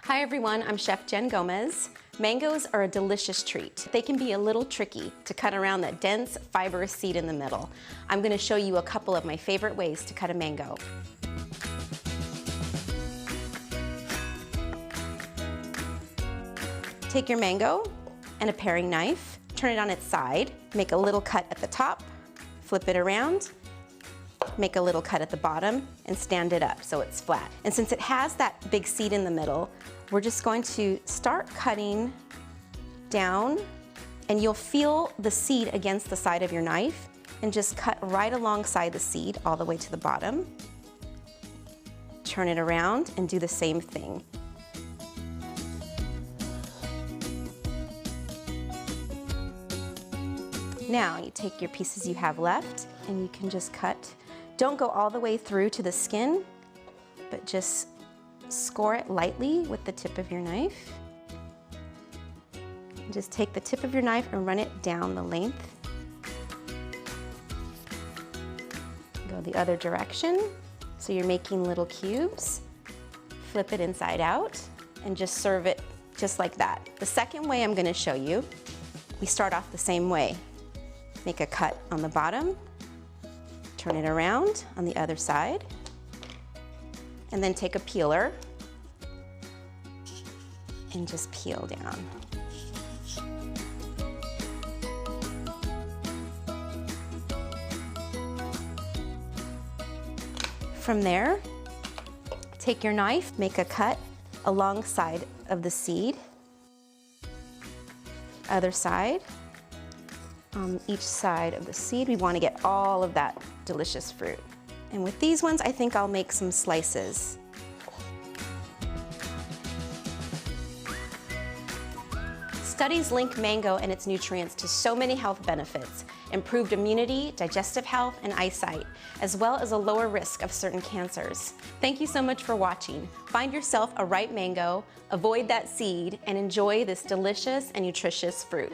Hi everyone, I'm Chef Jen Gomez. Mangoes are a delicious treat. They can be a little tricky to cut around that dense, fibrous seed in the middle. I'm going to show you a couple of my favorite ways to cut a mango. Take your mango and a paring knife, turn it on its side, make a little cut at the top, flip it around, make a little cut at the bottom, and stand it up so it's flat. And since it has that big seed in the middle, we're just going to start cutting down, and you'll feel the seed against the side of your knife, and just cut right alongside the seed all the way to the bottom. Turn it around and do the same thing. Now you take your pieces you have left and you can just cut. Don't go all the way through to the skin, but just score it lightly with the tip of your knife. And just take the tip of your knife and run it down the length. Go the other direction. So you're making little cubes. Flip it inside out and just serve it just like that. The second way I'm going to show you, we start off the same way. Make a cut on the bottom, turn it around on the other side, and then take a peeler and just peel down. From there, take your knife, make a cut alongside of the seed, other side. On each side of the seed, we want to get all of that delicious fruit. And with these ones, I think I'll make some slices. Studies link mango and its nutrients to so many health benefits: improved immunity, digestive health, and eyesight, as well as a lower risk of certain cancers. Thank you so much for watching. Find yourself a ripe mango, avoid that seed, and enjoy this delicious and nutritious fruit.